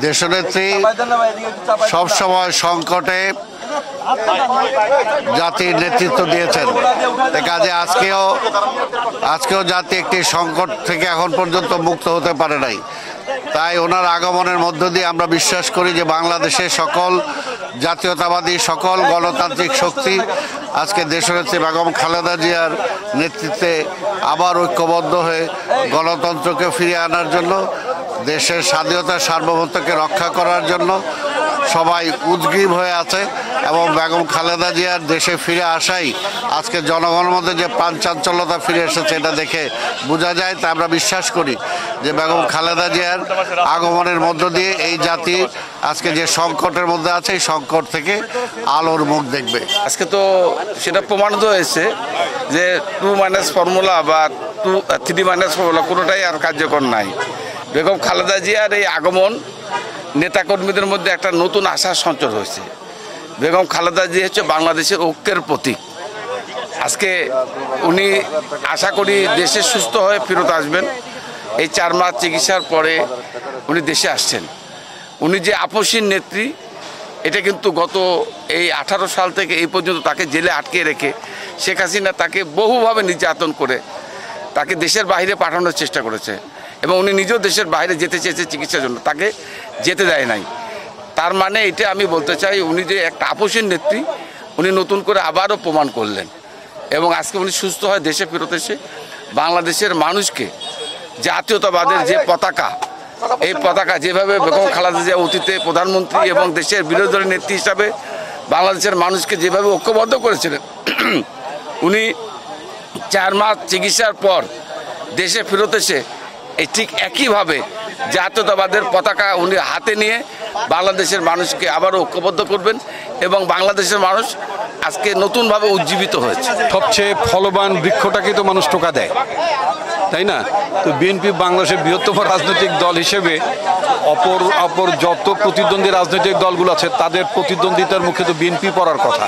দেশনেত্রী সবসময় সংকটে জাতির নেতৃত্ব দিয়েছেন। কাজে আজকেও জাতি একটি সংকট থেকে এখন পর্যন্ত মুক্ত হতে পারে নাই। তাই ওনার আগমনের মধ্য দিয়ে আমরা বিশ্বাস করি যে বাংলাদেশের সকল জাতীয়তাবাদী সকল গণতান্ত্রিক শক্তি আজকে দেশনেত্রী বেগম খালেদা জিয়ার নেতৃত্বে আবার ঐক্যবদ্ধ হয়ে গণতন্ত্রকে ফিরিয়ে আনার জন্য, দেশের স্বাধীনতা সার্বভৌমত্বকে রক্ষা করার জন্য সবাই উদ্গ্রীব হয়ে আছে। এবং বেগম খালেদা জিয়ার দেশে ফিরে আসাই আজকে জনগণের মধ্যে যে প্রাণচাঞ্চল্যতা ফিরে এসেছে এটা দেখে বোঝা যায়। তাই আমরা বিশ্বাস করি যে বেগম খালেদা জিয়ার আগমনের মধ্য দিয়ে এই জাতি আজকে যে সংকটের মধ্যে আছে এই সংকট থেকে আলোর মুখ দেখবে। আজকে তো সেটা প্রমাণিত হয়েছে যে 2- ফর্মুলা বা 3- ফর্মুলা কোনোটাই আর কার্যকর নাই। বেগম খালেদা জিয়ার এই আগমন নেতাকর্মীদের মধ্যে একটা নতুন আশার সঞ্চার হয়েছে। বেগম খালেদা জিয়া হচ্ছে বাংলাদেশের ঐক্যের প্রতীক। আজকে উনি আশা করি দেশে সুস্থ হয়ে ফেরত আসবেন। এই 4 মাস চিকিৎসার পরে উনি দেশে আসছেন। উনি যে আপসীন নেত্রী, এটা কিন্তু গত এই 18 সাল থেকে এই পর্যন্ত তাকে জেলে আটকে রেখে শেখ হাসিনা তাকে বহুভাবে নির্যাতন করে তাকে দেশের বাইরে পাঠানোর চেষ্টা করেছে এবং উনি নিজেও দেশের বাইরে যেতে চেয়েছে চিকিৎসার জন্য, তাকে যেতে দেয় নাই। তার মানে এটা আমি বলতে চাই উনি যে একটা আপসীন নেত্রী, উনি নতুন করে আবারও প্রমাণ করলেন এবং আজকে উনি সুস্থ হয়ে দেশে ফেরত এসে বাংলাদেশের মানুষকে জাতীয়তাবাদের যে পতাকা, এই পতাকা যেভাবে বেগম খালেদা জিয়া অতীতে প্রধানমন্ত্রী এবং দেশের বিরোধী দলের নেত্রী হিসাবে বাংলাদেশের মানুষকে যেভাবে ঐক্যবদ্ধ করেছিলেন, উনি 4 মাস চিকিৎসার পর দেশে ফেরত এসে এই ঠিক একইভাবে জাতীয়তাবাদের পতাকা উনি হাতে নিয়ে বাংলাদেশের মানুষকে আবারও ঐক্যবদ্ধ করবেন এবং বাংলাদেশের মানুষ আজকে নতুনভাবে উজ্জীবিত হয়েছে। সবচেয়ে ফলবান বৃক্ষটাকে তো মানুষ টোকা দেয়, তাই না? তো বিএনপি বাংলাদেশের বৃহত্তম রাজনৈতিক দল হিসেবে অপর যত প্রতিদ্বন্দ্বী রাজনৈতিক দলগুলো আছে তাদের প্রতিদ্বন্দ্বিতার মুখে তো বিএনপি পড়ার কথা।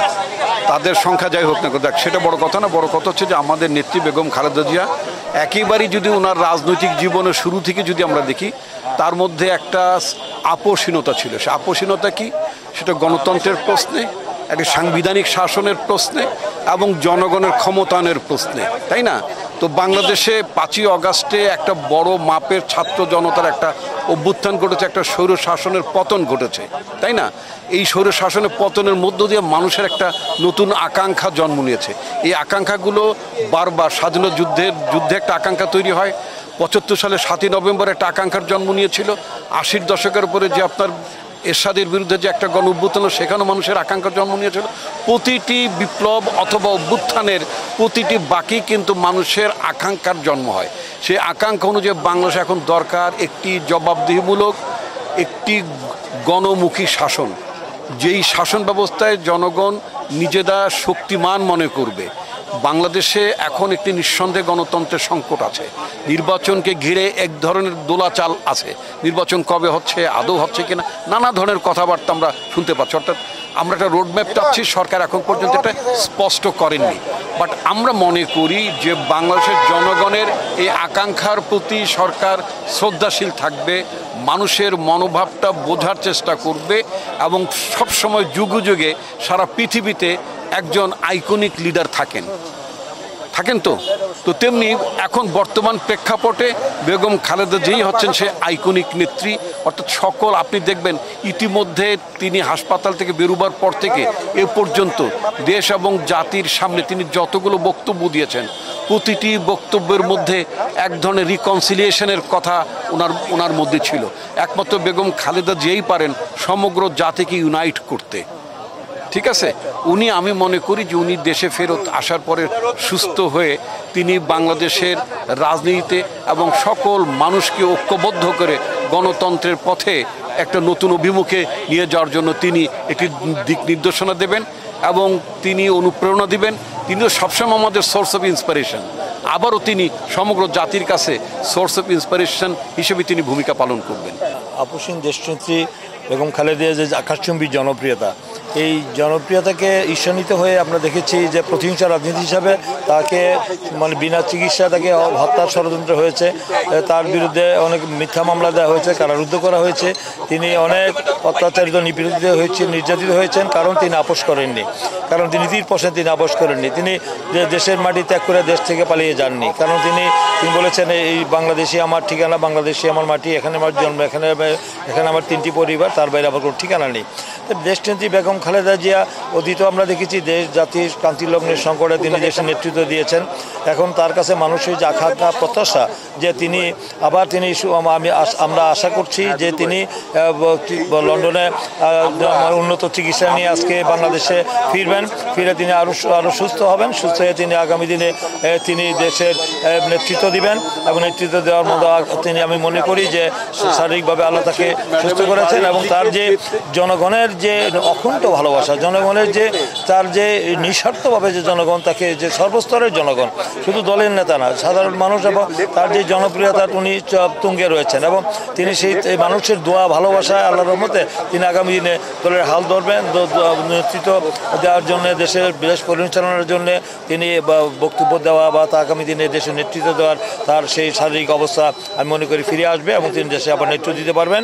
তাদের সংখ্যা যাই হোক না দেখ, সেটা বড় কথা না। বড় কথা হচ্ছে যে আমাদের নেত্রী বেগম খালেদা জিয়া একেবারেই যদি ওনার রাজনৈতিক জীবনের শুরু থেকে যদি আমরা দেখি, তার মধ্যে একটা আপোষহীনতা ছিল। সে আপোষহীনতা কি? সেটা গণতন্ত্রের প্রশ্নে, একটা সাংবিধানিক শাসনের প্রশ্নে এবং জনগণের ক্ষমতায়নের প্রশ্নে, তাই না? তো বাংলাদেশে 5ই আগস্টে একটা বড় মাপের ছাত্র জনতার একটা অভ্যুত্থান ঘটেছে, একটা স্বৈর শাসনের পতন ঘটেছে, তাই না? এই স্বৈর শাসনের পতনের মধ্য দিয়ে মানুষের একটা নতুন আকাঙ্ক্ষা জন্ম নিয়েছে। এই আকাঙ্ক্ষাগুলো বারবার স্বাধীনতা যুদ্ধে একটা আকাঙ্ক্ষা তৈরি হয়। 75 সালে 7ই নভেম্বর একটা আকাঙ্ক্ষার জন্ম নিয়েছিল। 80-র দশকের পরে যে আপনার এরশাদের বিরুদ্ধে যে একটা গণ অভ্যুত্থান, সেখানেও মানুষের আকাঙ্ক্ষার জন্ম নিয়েছিল। প্রতিটি বিপ্লব অথবা অভ্যুত্থানের প্রতিটি বাকি কিন্তু মানুষের আকাঙ্ক্ষার জন্ম হয়। সেই আকাঙ্ক্ষা অনুযায়ী বাংলাদেশ এখন দরকার একটি জবাবদিহিমূলক, একটি গণমুখী শাসন, যেই শাসন ব্যবস্থায় জনগণ নিজেরা শক্তিমান মনে করবে। বাংলাদেশে এখন একটি নিঃসন্দেহে গণতন্ত্রের সংকট আছে। নির্বাচনকে ঘিরে এক ধরনের দোলাচাল আছে। নির্বাচন কবে হচ্ছে, আদৌ হচ্ছে কিনা, নানা ধরনের কথাবার্তা আমরা শুনতে পাচ্ছি। অর্থাৎ আমরা একটা রোডম্যাপ চাচ্ছি, সরকার এখন পর্যন্ত এটা স্পষ্ট করেননি। বাট আমরা মনে করি যে বাংলাদেশের জনগণের এই আকাঙ্ক্ষার প্রতি সরকার শ্রদ্ধাশীল থাকবে, মানুষের মনোভাবটা বোঝার চেষ্টা করবে এবং সবসময় যুগে যুগে সারা পৃথিবীতে একজন আইকনিক লিডার থাকেন তো তেমনি এখন বর্তমান প্রেক্ষাপটে বেগম খালেদা জিয়াই হচ্ছেন সে আইকনিক নেত্রী। অর্থাৎ সকল আপনি দেখবেন ইতিমধ্যে তিনি হাসপাতাল থেকে বেরোবার পর থেকে এ পর্যন্ত দেশ এবং জাতির সামনে তিনি যতগুলো বক্তব্য দিয়েছেন, প্রতিটি বক্তব্যের মধ্যে এক ধরনের রিকনসিলিয়েশনের কথা ওনার মধ্যে ছিল। একমাত্র বেগম খালেদা জিয়াই পারেন সমগ্র জাতিকে ইউনাইট করতে। ঠিক আছে, আমি মনে করি যে উনি দেশে ফেরত আসার পরে সুস্থ হয়ে তিনি বাংলাদেশের রাজনীতিতে এবং সকল মানুষকে ঐক্যবদ্ধ করে গণতন্ত্রের পথে একটা নতুন অভিমুখে নিয়ে যাওয়ার জন্য তিনি একটি দিক নির্দেশনা দেবেন এবং তিনি অনুপ্রেরণা দিবেন। তিনিও সবসময় আমাদের সোর্স অফ ইন্সপিরেশন। আবারও তিনি সমগ্র জাতির কাছে সোর্স অফ ইন্সপিরেশন হিসেবে তিনি ভূমিকা পালন করবেন। আপসীন দেশনেত্রী বেগম খালেদা যে আকাশচুম্বী জনপ্রিয়তা, এই জনপ্রিয়তাকে ঈর্ষান্বিত হয়ে আমরা দেখেছি যে প্রতিহিংস রাজনীতি হিসাবে তাকে বিনা চিকিৎসা তাকে হত্যার ষড়যন্ত্র হয়েছে, তার বিরুদ্ধে অনেক মিথ্যা মামলা দেওয়া হয়েছে, কারারুদ্ধ করা হয়েছে, তিনি অনেক অত্যাচারিত নিপীড়িত হয়েছেন, নির্যাতিত হয়েছেন, কারণ তিনি আপোষ করেননি, কারণ তিনি 30% তিনি আপোষ করেননি, তিনি দেশের মাটি ত্যাগ করে দেশ থেকে পালিয়ে যাননি, কারণ তিনি বলেছেন এই বাংলাদেশি আমার ঠিকানা, বাংলাদেশি আমার মাটি, এখানে আমার জন্ম, এখানে আমার 3টি পরিবার, তার বাইরে আমার কোনো ঠিকানা নেই। দেশনেত্রী বেগম খালেদা জিয়া অতীত আমরা দেখেছি দেশ জাতির ক্রান্তি লগ্নের সংকটে তিনি দেশের নেতৃত্ব দিয়েছেন। এখন তার কাছে মানুষের যে আকাঙ্ক্ষা প্রত্যাশা যে তিনি আবার আমরা আশা করছি যে তিনি লন্ডনে উন্নত চিকিৎসা নিয়ে আজকে বাংলাদেশে ফিরবেন, ফিরে তিনি আরও সুস্থ হবেন, সুস্থ হয়ে তিনি আগামী দিনে তিনি দেশের নেতৃত্ব দিবেন এবং নেতৃত্ব দেওয়ার মতো তিনি আমি মনে করি যে শারীরিকভাবে আল্লাহ তাকে সুস্থ করেছেন এবং তার যে জনগণের যে অকুণ্ঠ ভালোবাসা, জনগণের যে তার যে নিঃস্বার্থভাবে যে জনগণ তাকে যে সর্বস্তরের জনগণ, শুধু দলের নেতা না, সাধারণ মানুষ, এবং তার যে জনপ্রিয়তা উনি তুঙ্গে রয়েছেন এবং তিনি সেই মানুষের দোয়া ভালোবাসায় আল্লাহর রহমতে তিনি আগামী দিনে দলের হাল ধরবেন, নেতৃত্ব দেওয়ার জন্য, দেশের দেশ পরিচালনার জন্য তিনি বক্তব্য দেওয়া বা তা আগামী দিনে দেশের নেতৃত্ব দেওয়ার তার সেই শারীরিক অবস্থা আমি মনে করি ফিরে আসবে এবং তিনি দেশে আবার নেতৃত্ব দিতে পারবেন।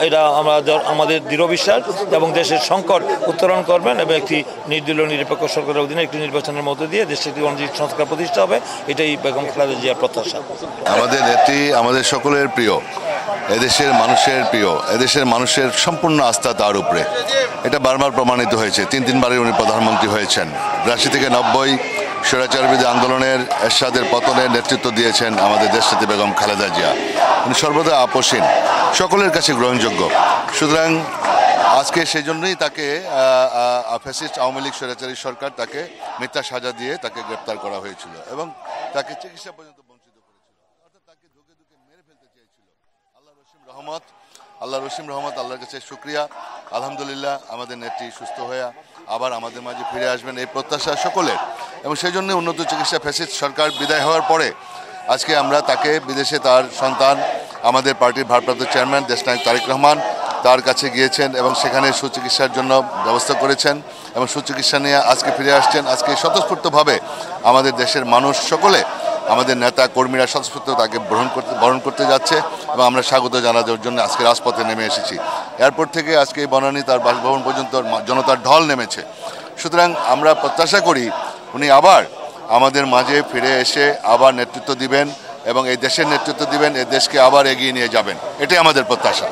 এটা আমাদের দৃঢ় বিশ্বাস এবং দেশের সংকট উত্তরণ করবেন এবং একটি নির্দলীয় নিরপেক্ষ সরকারের অধীনে একটি নির্বাচনের মধ্য দিয়ে দেশে একটি গণতান্ত্রিক সংস্কার প্রতিষ্ঠা হবে, এটাই বেগম খালেদা জিয়ার প্রত্যাশা। আমাদের নেত্রী আমাদের সকলের প্রিয়, এদেশের মানুষের প্রিয়, এদেশের মানুষের সম্পূর্ণ আস্থা তার উপরে, এটা বারবার প্রমাণিত হয়েছে। 3 উনি প্রধানমন্ত্রী হয়েছেন। 82 থেকে 90 স্বৈরাচার বিরোধী আন্দোলনের এরশাদের পতনের নেতৃত্ব দিয়েছেন আমাদের দেশনেত্রী বেগম খালেদা জিয়া। উনি সর্বদা আপোষহীন, সকলের কাছে গ্রহণযোগ্য। সুতরাং আজকে সেই জন্যই তাকে ফ্যাসিস্ট আওয়ামী লীগ স্বৈরাচারী সরকার তাকে মিথ্যা সাজা দিয়ে তাকে গ্রেপ্তার করা হয়েছিল এবং তাকে চিকিৎসা পর্যন্ত বঞ্চিত করেছিল, অর্থাৎ তাকে ধুকে ধুকে মেরে ফেলতে চেয়েছিল। আল্লাহর রসিম রহমত, আল্লাহর কাছে শুকরিয়া, আলহামদুলিল্লাহ আমাদের নেত্রী সুস্থ হয়ে আবার আমাদের মাঝে ফিরে আসবেন এই প্রত্যাশা সকলের, এবং সেই জন্য উন্নত চিকিৎসা ফ্যাসিস্ট সরকার বিদায় হওয়ার পরে আজকে আমরা তাকে বিদেশে তার সন্তান আমাদের পার্টির ভারপ্রাপ্ত চেয়ারম্যান দেশনায়ক তারেক রহমান তার কাছে গিয়েছেন এবং সেখানে সুচিকিৎসার জন্য ব্যবস্থা করেছেন এবং সুচিকিৎসা নিয়ে আজকে ফিরে আসছেন। আজকে স্বতঃস্ফূর্তভাবে আমাদের দেশের মানুষ সকলে, আমাদের নেতা কর্মীরা স্বতঃস্ফূর্ত তাকে বরণ করতে যাচ্ছে এবং আমরা স্বাগত জানানোর জন্য আজকে রাজপথে নেমে এসেছি। এয়ারপোর্ট থেকে আজকে এই বনানী তার বাসভবন পর্যন্ত জনতার ঢল নেমেছে। সুতরাং আমরা প্রত্যাশা করি উনি আবার আমাদের মাঝে ফিরে এসে আবার নেতৃত্ব দিবেন এবং এই দেশের নেতৃত্ব দিবেন, এই দেশকে আবার এগিয়ে নিয়ে যাবেন, এটাই আমাদের প্রত্যাশা।